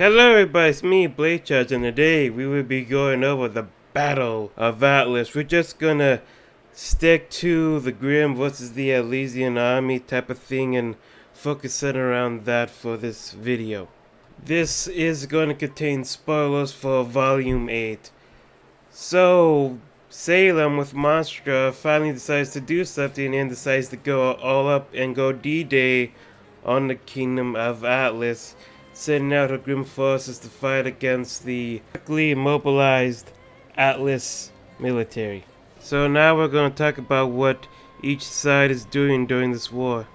Hello everybody, it's me, bladecharge, and today we will be going over the Battle of Atlas. We're just gonna stick to the Grimm versus the Elysian army type of thing and focus it around that for this video. This is going to contain spoilers for Volume 8. So, Salem with Monstra finally decides to do something and decides to go all up and go D-Day on the Kingdom of Atlas, sending out her Grimm forces to fight against the quickly mobilized Atlas military. So now we're going to talk about what each side is doing during this war.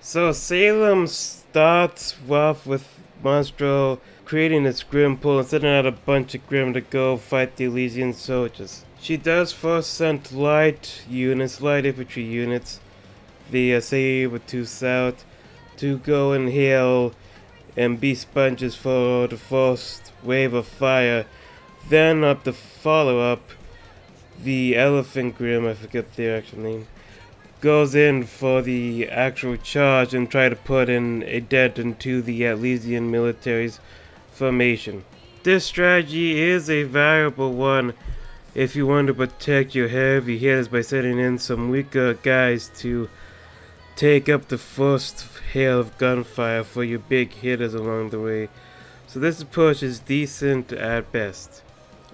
So Salem starts off with Monstro creating its Grimm pool and sending out a bunch of Grimm to go fight the Elysian soldiers. She does first send light infantry units, the Saber-2 South, to go and hail and be sponges for the first wave of fire. Then up the follow-up, the Elephant Grimm, I forget their actual name, goes in for the actual charge and try to put in a dent into the Elysian military's formation. This strategy is a valuable one if you want to protect your heavy hitters by sending in some weaker guys to take up the first hail of gunfire for your big hitters along the way. So this approach is decent at best.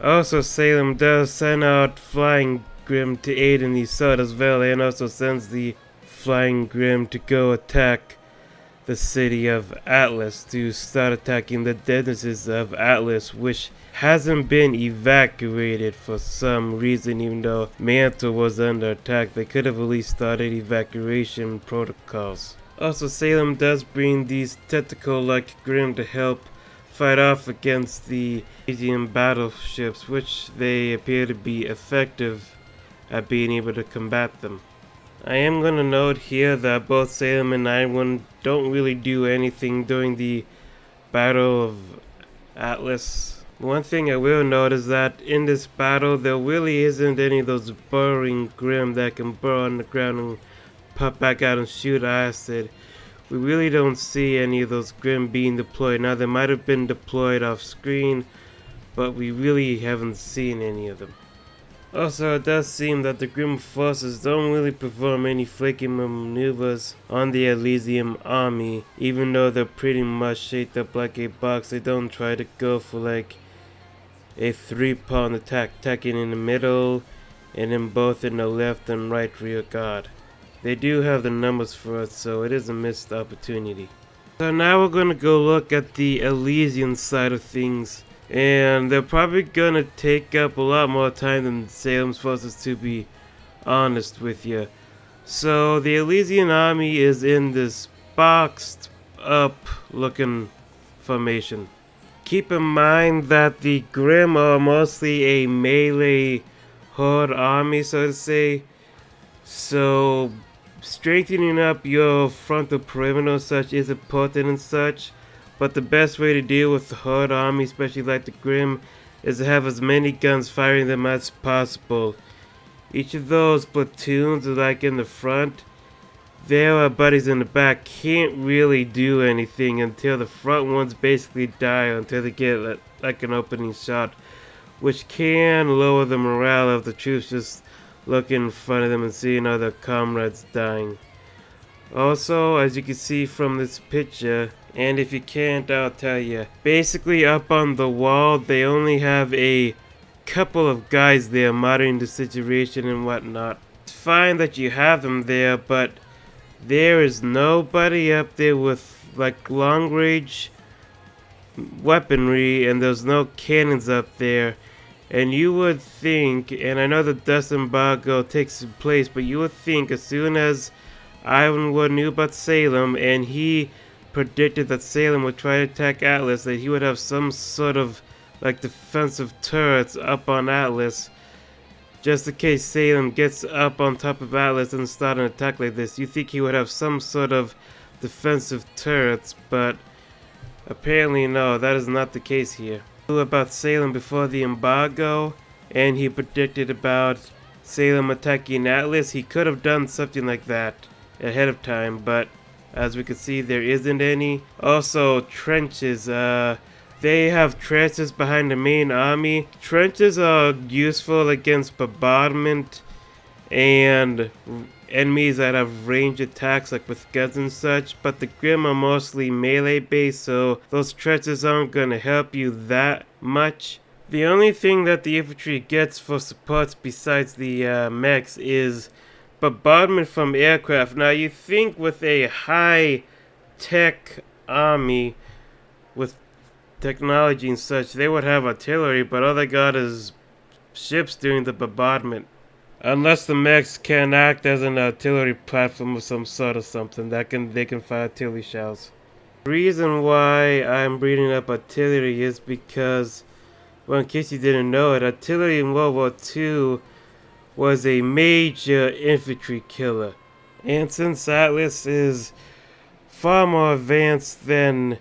Also, Salem does send out Flying Grimm to aid in the assault as well, and also sends the Flying Grimm to go attack the city of Atlas, to start attacking the deadnesses of Atlas, which hasn't been evacuated for some reason. Even though Mantle was under attack, they could have at least started evacuation protocols. Also, Salem does bring these tentacle-like Grimm to help fight off against the Elysian battleships, which they appear to be effective at being able to combat them. I am going to note here that both Salem and Iron don't really do anything during the Battle of Atlas. One thing I will note is that in this battle there really isn't any of those burrowing Grimm that can burrow on the ground and pop back out and shoot acid. We really don't see any of those Grimm being deployed. Now they might have been deployed off screen, but we really haven't seen any of them. Also, it does seem that the Grimm forces don't really perform any flaky maneuvers on the Elysium army. Even though they're pretty much shaped up like a box, they don't try to go for like a 3-pronged attack, attacking in the middle and then both in the left and right rear guard. They do have the numbers for it, so it is a missed opportunity. So now we're going to go look at the Elysian side of things. And they're probably gonna take up a lot more time than Salem's forces, to be honest with you. So the Elysian army is in this boxed up looking formation. Keep in mind that the Grimm are mostly a melee horde army, so to say. So strengthening up your frontal perimeter such is important and such. But the best way to deal with the horde army, especially like the Grimm, is to have as many guns firing them as possible. Each of those platoons, like in the front, their buddies in the back can't really do anything until the front ones basically die, until they get like an opening shot, which can lower the morale of the troops just looking in front of them and seeing other comrades dying. Also, as you can see from this picture, and if you can't, I'll tell you. Basically, up on the wall, they only have a couple of guys there monitoring the situation and whatnot. It's fine that you have them there, but there is nobody up there with like long-range weaponry, and there's no cannons up there. And you would think, and I know the dust embargo takes place, but you would think as soon as Ironwood knew about Salem and he predicted that Salem would try to attack Atlas, that he would have some sort of like defensive turrets up on Atlas, just in case Salem gets up on top of Atlas and start an attack like this. You think he would have some sort of defensive turrets, but apparently no, that is not the case here. He knew about Salem before the embargo, and he predicted about Salem attacking Atlas. He could have done something like that ahead of time, but as we can see, there isn't any. Also, trenches. They have trenches behind the main army. Trenches are useful against bombardment and enemies that have range attacks like with guns and such, but the Grimm are mostly melee based, so those trenches aren't gonna help you that much. The only thing that the infantry gets for supports besides the mechs is bombardment from aircraft. Now you think with a high tech army with technology and such, they would have artillery, but all they got is ships during the bombardment. Unless the mechs can act as an artillery platform of some sort or something, they can fire artillery shells. The reason why I'm bringing up artillery is because, well, in case you didn't know it, artillery in World War II was a major infantry killer. And since Atlas is far more advanced than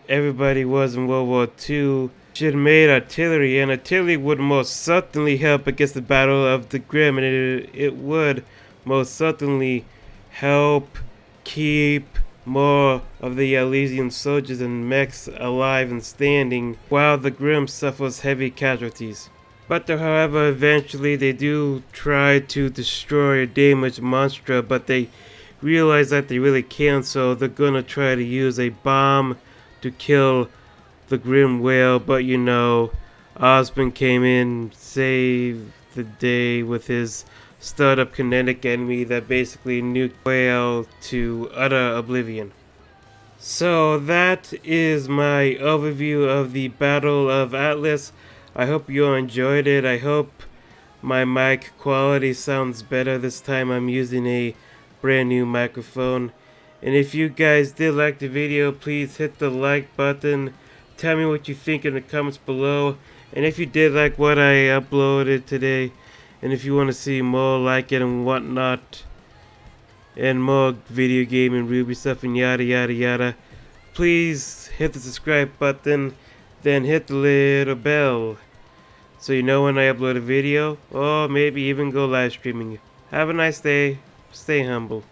everybody was in World War II, should have made artillery, and artillery would most certainly help against the Battle of the Grimm, and it would most certainly help keep more of the Elysian soldiers and mechs alive and standing while the Grimm suffers heavy casualties. But however, eventually they do try to destroy or damage Monstra, but they realize that they really can't, so they're gonna try to use a bomb to kill the Grimm whale, but you know, Osborn came in, saved the day with his startup kinetic enemy that basically nuked whale to utter oblivion. So that is my overview of the Battle of Atlas. I hope you all enjoyed it. I hope my mic quality sounds better this time. I'm using a brand new microphone. And if you guys did like the video, please hit the like button. Tell me what you think in the comments below. And if you did like what I uploaded today, and if you want to see more like it and whatnot, and more video game and RWBY stuff and yada yada yada, please hit the subscribe button, then hit the little bell so you know when I upload a video, or maybe even go live streaming. Have a nice day. Stay humble.